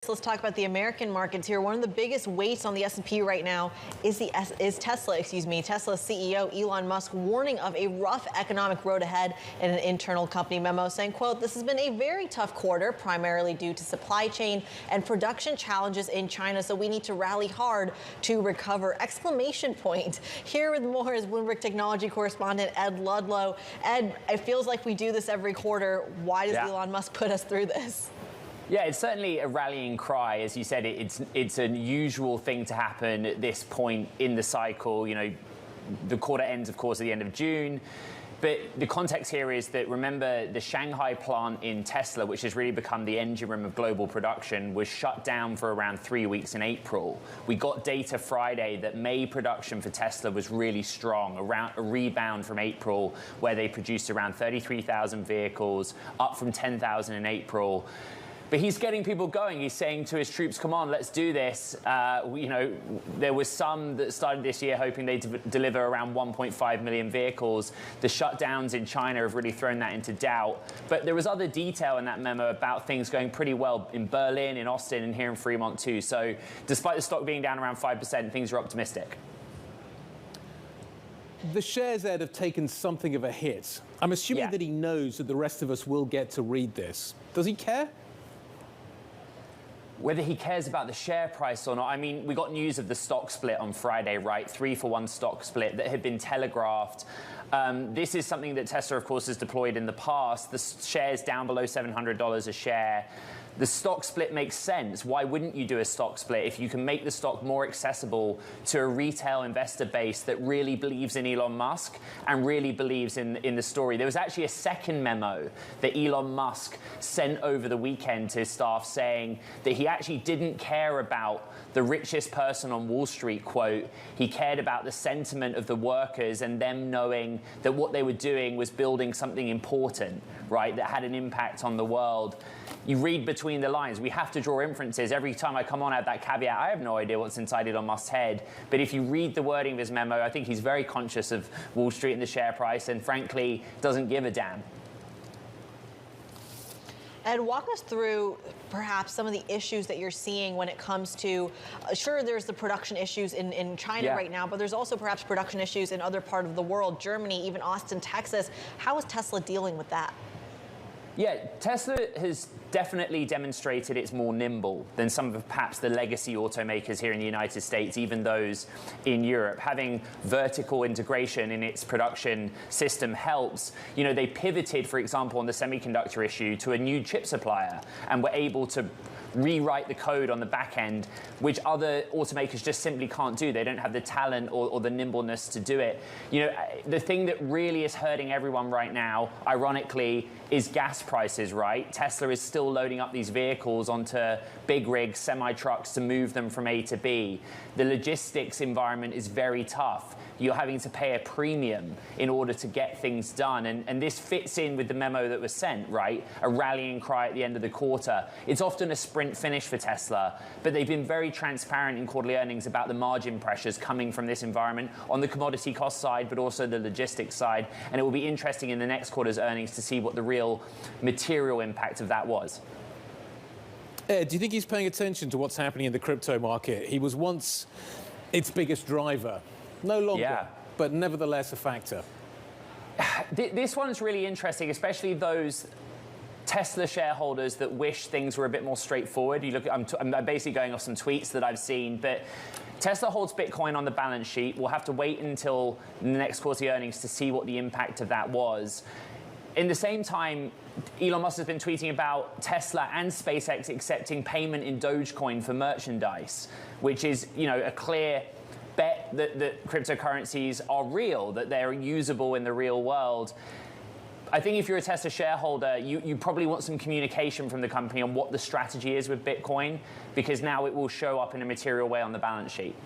So let's talk about the American markets here. One of the biggest weights on the S&P right now is Tesla. Tesla's CEO Elon Musk warning of a rough economic road ahead in an internal company memo, saying, quote, "This has been a very tough quarter, primarily due to supply chain and production challenges in China. So we need to rally hard to recover!" Exclamation point. Here with more is Bloomberg technology correspondent Ed Ludlow. Ed, it feels like we do this every quarter. Why does Elon Musk put us through this? Yeah, it's certainly a rallying cry. As you said, it's an usual thing to happen at this point in the cycle. You know, the quarter ends, of course, at the end of June. But the context here is that, remember, the Shanghai plant in Tesla, which has really become the engine room of global production, was shut down for around 3 weeks in April. We got data Friday that May production for Tesla was really strong, around a rebound from April, where they produced around 33,000 vehicles, up from 10,000 in April. But he's getting people going. He's saying to his troops, come on, let's do this. You know, there was some that started this year hoping they'd deliver around 1.5 million vehicles. The shutdowns in China have really thrown that into doubt. But there was other detail in that memo about things going pretty well in Berlin, in Austin, and here in Fremont too. So despite the stock being down around 5%, things are optimistic. The shares, Ed, have taken something of a hit. I'm assuming that he knows that the rest of us will get to read this. Does he care? Whether he cares about the share price or not, I mean, we got news of the stock split on Friday, right? 3-for-1 stock split that had been telegraphed. This is something that Tesla, of course, has deployed in the past. The share's down below $700 a share. The stock split makes sense. Why wouldn't you do a stock split if you can make the stock more accessible to a retail investor base that really believes in Elon Musk and really believes in the story? There was actually a second memo that Elon Musk sent over the weekend to his staff saying that he actually didn't care about the richest person on Wall Street, quote. He cared about the sentiment of the workers and them knowing that what they were doing was building something important, right, that had an impact on the world. You read between the lines. We have to draw inferences. Every time I come on, I have that caveat. I have no idea what's inside Elon Musk's head. But if you read the wording of his memo, I think he's very conscious of Wall Street and the share price and, frankly, doesn't give a damn. Ed, walk us through perhaps some of the issues that you're seeing when it comes to, sure, there's the production issues in China right now, but there's also perhaps production issues in other parts of the world, Germany, even Austin, Texas. How is Tesla dealing with that? Yeah, Tesla has definitely demonstrated it's more nimble than some of perhaps the legacy automakers here in the United States, even those in Europe. Having vertical integration in its production system helps. You know, they pivoted, for example, on the semiconductor issue to a new chip supplier and were able to rewrite the code on the back end, which other automakers just simply can't do. They don't have the talent or the nimbleness to do it. You know, the thing that really is hurting everyone right now, ironically, is gas prices, right? Tesla is still loading up these vehicles onto big rigs, semi-trucks to move them from A to B. The logistics environment is very tough. You're having to pay a premium in order to get things done. And this fits in with the memo that was sent, right? A rallying cry at the end of the quarter. It's often a sprint finish for Tesla, but they've been very transparent in quarterly earnings about the margin pressures coming from this environment on the commodity cost side, but also the logistics side. And it will be interesting in the next quarter's earnings to see what the real material impact of that was. Ed, do you think he's paying attention to what's happening in the crypto market? He was once its biggest driver. No longer, but nevertheless a factor. This one's really interesting, especially those Tesla shareholders that wish things were a bit more straightforward. You look, I'm basically going off some tweets that I've seen, but Tesla holds Bitcoin on the balance sheet. We'll have to wait until the next quarterly earnings to see what the impact of that was. In the same time, Elon Musk has been tweeting about Tesla and SpaceX accepting payment in Dogecoin for merchandise, which is, you know, a clear bet that cryptocurrencies are real, that they're usable in the real world. I think if you're a Tesla shareholder, you probably want some communication from the company on what the strategy is with Bitcoin, because now it will show up in a material way on the balance sheet.